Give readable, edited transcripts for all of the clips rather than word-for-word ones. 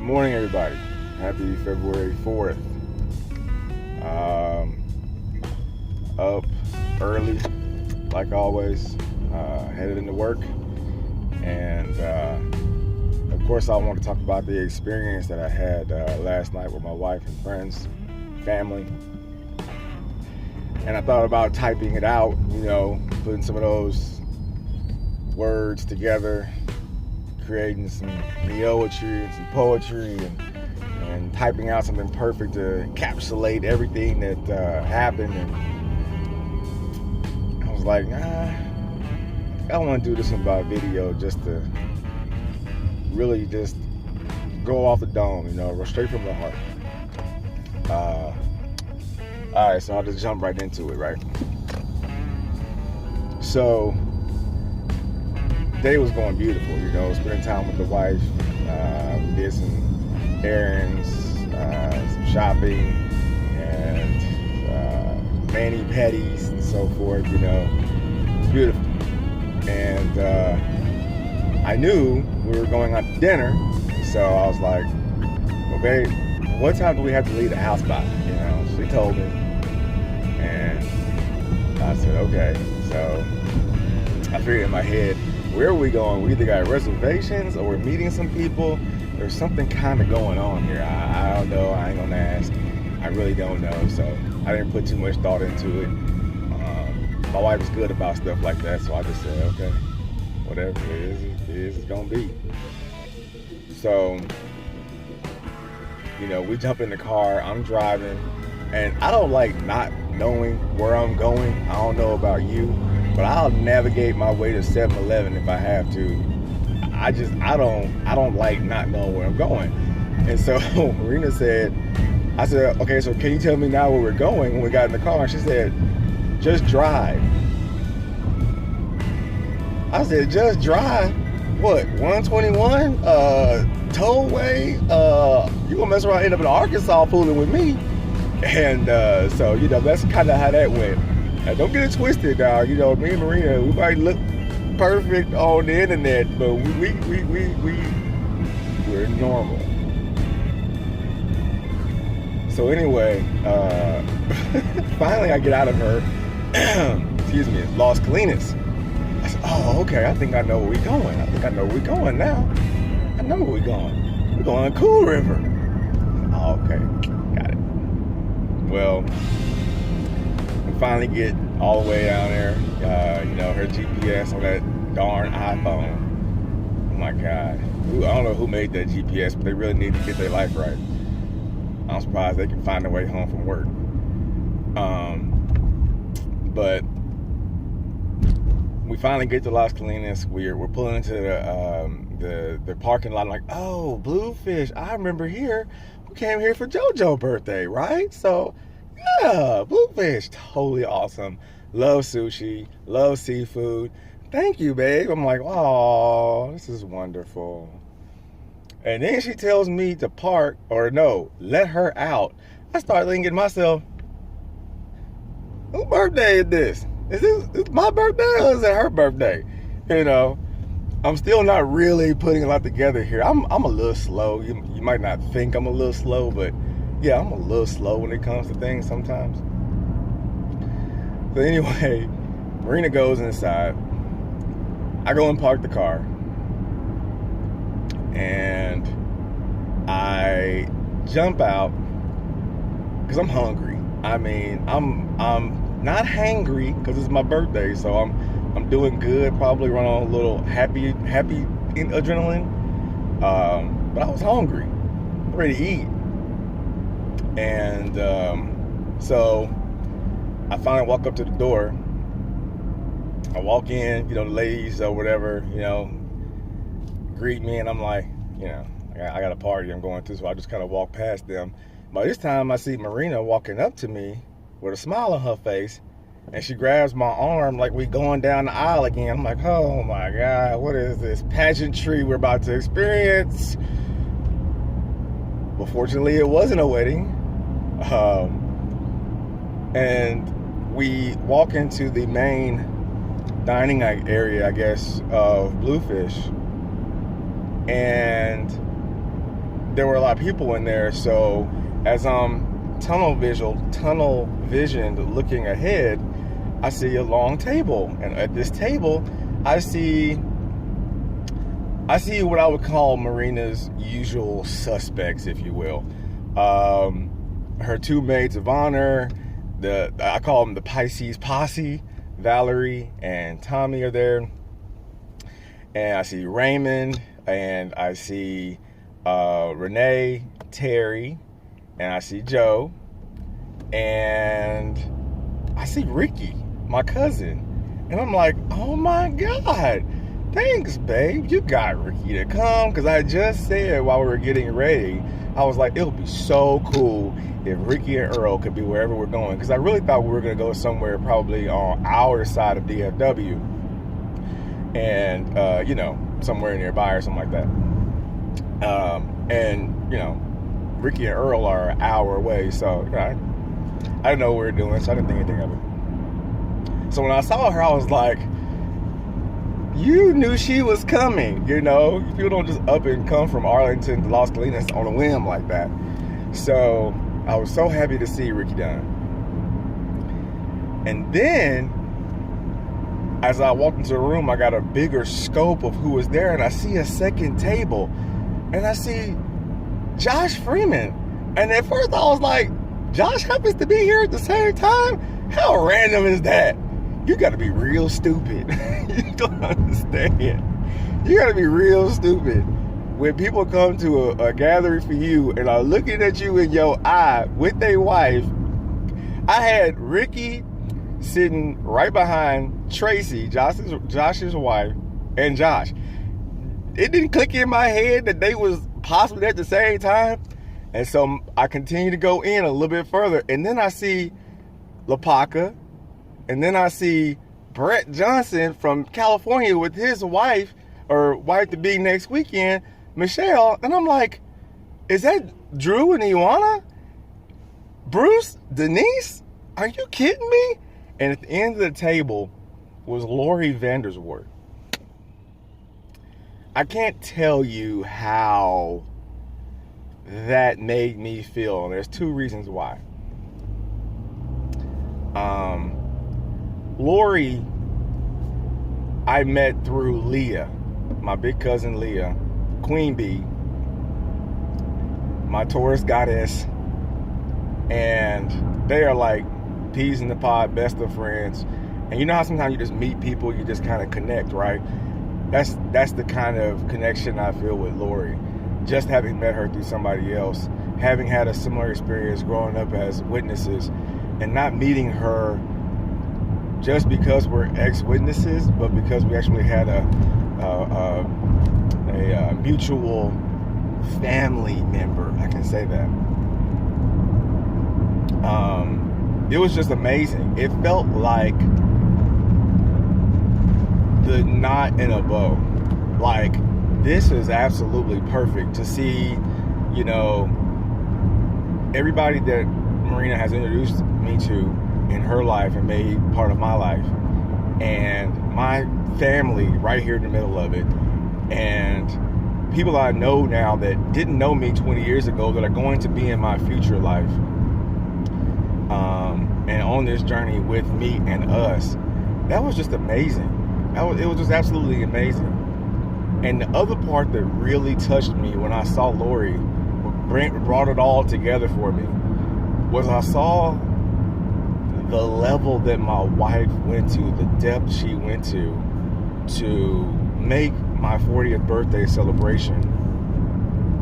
Good morning, everybody. Happy February 4th. Up early, like always, headed into work. And of course, I want to talk about the experience that I had last night with my wife and friends, family. And I thought about typing it out, putting some of those words together, creating some neoetry and some poetry, and typing out something perfect to encapsulate everything that happened. And I was like, I want to do this about video just to really just go off the dome, straight from the heart. All right, so I'll just jump right into it, right? So, day was going beautiful, spending time with the wife. We did some errands, some shopping, and mani-pedis and so forth, It's beautiful. And I knew we were going out to dinner, so I was like, well, babe, what time do we have to leave the house by? She told me. And I said, okay. So I figured in my head, where are we going? We either got reservations or we're meeting some people. There's something kind of going on here. I don't know. I ain't going to ask. I really don't know. So I didn't put too much thought into it. My wife is good about stuff like that. So I just said, okay, whatever it is, it's going to be. So, we jump in the car. I'm driving. And I don't like not knowing where I'm going. I don't know about you, but I'll navigate my way to 7-Eleven if I have to. I don't like not knowing where I'm going. And so Marina said, I said, okay, so can you tell me now where we're going when we got in the car? And she said, just drive. I said, just drive? What, 121? Tollway? You gonna mess around and end up in Arkansas fooling with me? And so, that's kind of how that went. Now, don't get it twisted now. Me and Marina, we might look perfect on the internet, but we're normal. So anyway, finally I get out of her, excuse me, Las Colinas. I said, oh, okay, I think I know where we're going. I think I know where we're going now. I know where we're going. We're going to Cool River. Oh, okay, got it. Well, we finally get all the way down there. Her GPS on that darn iPhone. Oh my God. I don't know who made that GPS, but they really need to get their life right. I'm surprised they can find their way home from work. But we finally get to Las Colinas. We're pulling into the parking lot. I'm like, oh, Bluefish. I remember here. We came here for JoJo's birthday, right? So, yeah, Bluefish, totally awesome. Love sushi, love seafood. Thank you, babe. I'm like, oh, this is wonderful. And then she tells me to park, or no, let her out. I start thinking to myself, whose birthday is this? Is this my birthday or is it her birthday? I'm still not really putting a lot together here. I'm a little slow. You might not think I'm a little slow, but yeah, I'm a little slow when it comes to things sometimes. So anyway, Marina goes inside. I go and park the car. And I jump out because I'm hungry. I mean, I'm not hangry because it's my birthday, so I'm doing good. Probably run on a little happy adrenaline. But I was hungry, ready to eat. And so I finally walk up to the door. I walk in, the ladies or whatever, greet me, and I'm like, I got a party I'm going to, so I just kind of walk past them. By this time, I see Marina walking up to me with a smile on her face, and she grabs my arm like we going down the aisle again. I'm like, oh my God, what is this pageantry we're about to experience? But fortunately, it wasn't a wedding. And we walk into the main dining area, I guess, of Bluefish. And there were a lot of people in there. So as I'm tunnel visioned looking ahead, I see a long table, and at this table, I see what I would call Marina's usual suspects, if you will. Her two maids of honor, I call them the Pisces posse. Valerie and Tommy are there, and I see Raymond, and I see Renee, Terry, and I see Joe, and I see Ricky, my cousin, and I'm like, oh my God, thanks, babe, you got Ricky to come, because I just said while we were getting ready, I was like, it would be so cool if Ricky and Earl could be wherever we're going, because I really thought we were going to go somewhere probably on our side of DFW, and you know, somewhere nearby or something like that. And you know, Ricky and Earl are an hour away, so I didn't know what we were doing, so I didn't think anything of it. So when I saw her, I was like, you knew she was coming, you know? People don't just up and come from Arlington to Las Colinas on a whim like that. So I was so happy to see Ricky Dunn. And then, as I walked into the room, I got a bigger scope of who was there, and I see a second table, and I see Josh Freeman. And at first I was like, Josh happens to be here at the same time? How random is that? You gotta be real stupid. You don't understand. You gotta be real stupid. When people come to a gathering for you and are looking at you in your eye with their wife, I had Ricky sitting right behind Tracy, Josh's wife, and Josh. It didn't click in my head that they was possibly at the same time. And so I continue to go in a little bit further. And then I see LaPaca. And then I see Brett Johnson from California with his wife, or wife-to-be next weekend, Michelle. And I'm like, is that Drew and Ioana? Bruce? Denise? Are you kidding me? And at the end of the table was Lori Vandersworth. I can't tell you how that made me feel. And there's two reasons why. Lori, I met through Leah, my big cousin Leah, Queen Bee, my Taurus goddess, and they are like peas in the pod, best of friends. And you know how sometimes you just meet people, you just kind of connect, right? That's the kind of connection I feel with Lori. Just having met her through somebody else, having had a similar experience growing up as witnesses, and not meeting her just because we're ex-witnesses, but because we actually had a mutual family member. I can say that. It was just amazing. It felt like the knot in a bow. Like, this is absolutely perfect to see, you know, everybody that Marina has introduced me to in her life and made part of my life, and my family right here in the middle of it, and people I know now that didn't know me 20 years ago that are going to be in my future life, and on this journey with me and us. That was just amazing. It was just absolutely amazing. And the other part that really touched me when I saw Lori, brought it all together for me, was I saw the level that my wife went to, the depth she went to make my 40th birthday celebration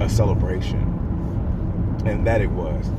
a celebration. And that it was.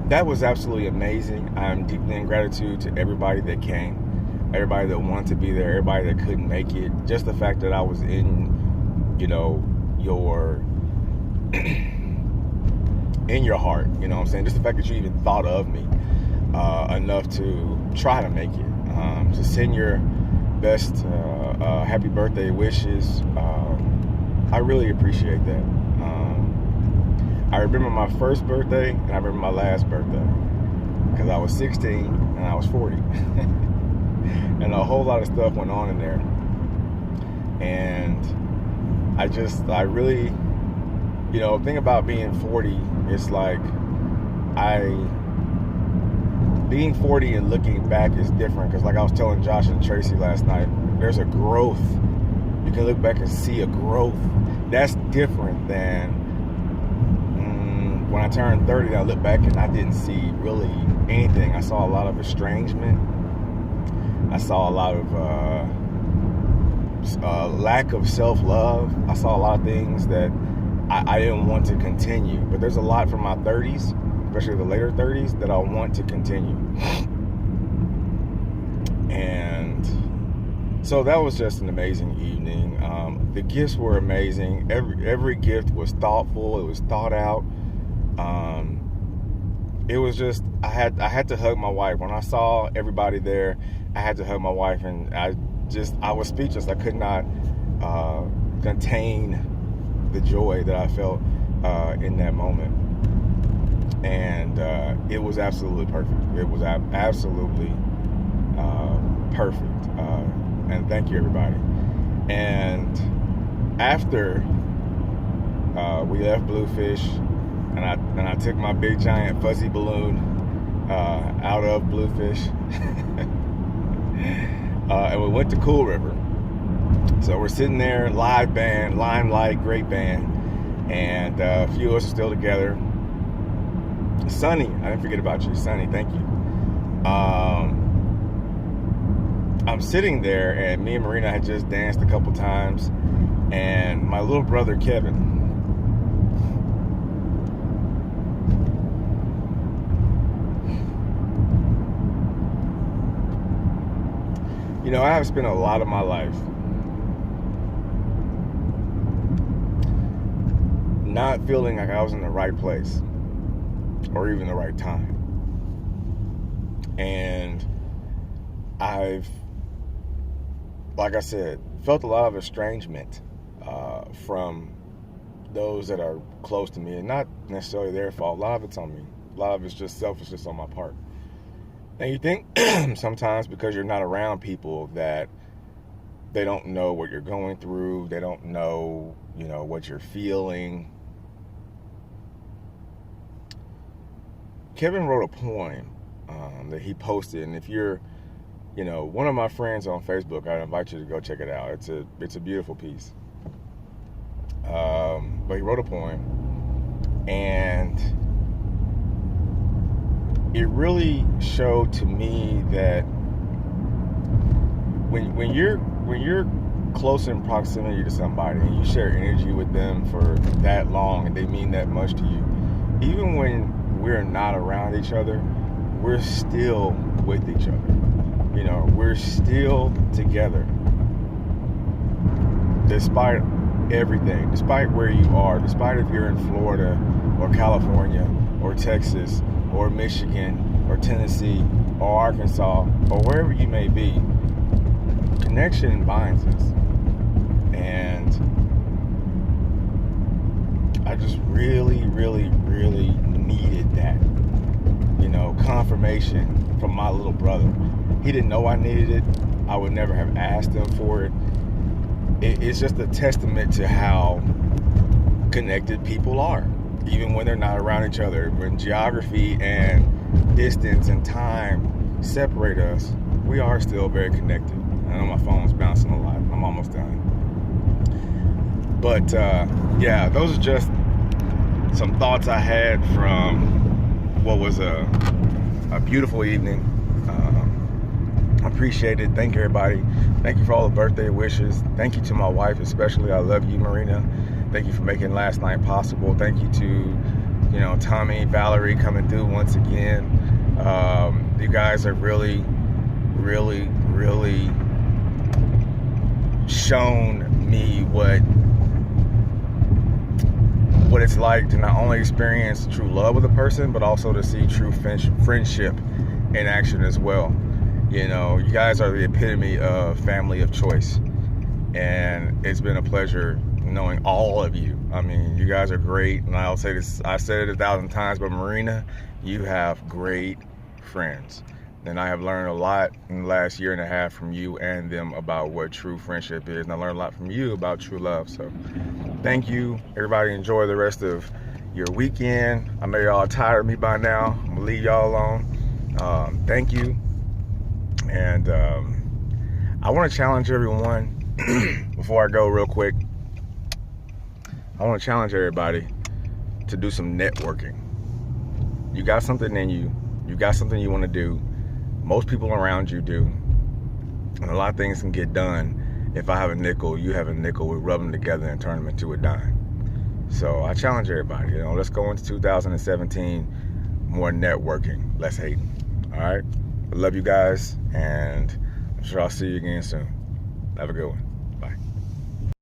That was absolutely amazing. I'm deeply in gratitude to everybody that came, everybody that wanted to be there, everybody that couldn't make it. Just the fact that I was in, you know, your in your heart, you know what I'm saying? Just the fact that you even thought of me enough to try to make it, to send your best happy birthday wishes. I really appreciate that. I remember my first birthday and I remember my last birthday, because I was 16 and I was 40. And a whole lot of stuff went on in there. And I really You know, the thing about being 40, it's like being 40 and looking back is different, because like I was telling Josh and Tracy last night, there's a growth. You can look back and see a growth. That's different than when I turned 30, I look back and I didn't see really anything. I saw a lot of estrangement. I saw a lot of lack of self-love. I saw a lot of things that I didn't want to continue. But there's a lot from my 30s, especially the later 30s, that I want to continue. And so that was just an amazing evening. The gifts were amazing. Every gift was thoughtful. It was thought out. It was just, I had to hug my wife. When I saw everybody there, I had to hug my wife, and I was speechless. I could not contain the joy that I felt in that moment. And it was absolutely perfect. It was absolutely perfect. And thank you, everybody. And after we left Bluefish, and I took my big giant fuzzy balloon out of Bluefish, and we went to Cool River. So we're sitting there, live band, Limelight, great band, and a few of us are still together. Sonny, I didn't forget about you, Sonny, thank you. I'm sitting there, and me and Marina had just danced a couple times, and my little brother Kevin, you know, I have spent a lot of my life not feeling like I was in the right place or even the right time. And I've, like I said, felt a lot of estrangement from those that are close to me, and not necessarily their fault. A lot of it's on me. A lot of it's just selfishness on my part. And you think sometimes because you're not around people that they don't know what you're going through, they don't know, you know, what you're feeling. Kevin wrote a poem that he posted, and if you're, you know, one of my friends on Facebook, I invite you to go check it out. It's a beautiful piece. But he wrote a poem, and it really showed to me that when you're close in proximity to somebody and you share energy with them for that long and they mean that much to you, even when we're not around each other, we're still with each other. You know, we're still together despite everything, despite where you are, despite if you're in Florida or California or Texas or Michigan or Tennessee or Arkansas or wherever you may be. Connection binds us. And I just really, really, really needed that, you know, confirmation from my little brother. He didn't know I needed it. I would never have asked him for it. It's just a testament to how connected people are, even when they're not around each other. When geography and distance and time separate us, we are still very connected. I know my phone's bouncing a lot. I'm almost done. But yeah, those are just some thoughts I had from what was a beautiful evening. I appreciate it. Thank you, everybody. Thank you for all the birthday wishes. Thank you to my wife, especially. I love you, Marina. Thank you for making last night possible. Thank you to, you know, Tommy, Valerie coming through once again. You guys have really, really, really shown me what it's like to not only experience true love with a person, but also to see true friendship in action as well. You know, you guys are the epitome of family of choice, and it's been a pleasure knowing all of you. I mean, you guys are great, and I'll say this, I've said it 1,000 times, but Marina, you have great friends. And I have learned a lot in the last year and a half from you and them about what true friendship is, and I learned a lot from you about true love. So Thank you. Everybody enjoy the rest of your weekend. I know y'all tired of me by now. I'm gonna leave y'all alone. Thank you. And I want to challenge everyone before I go real quick. I want to challenge everybody to do some networking. You got something in you. You got something you want to do. Most people around you do. And a lot of things can get done. If I have a nickel, you have a nickel, we rub them together and turn them into a dime. So I challenge everybody, let's go into 2017, more networking, less hating. All right? I love you guys, and I'm sure I'll see you again soon. Have a good one.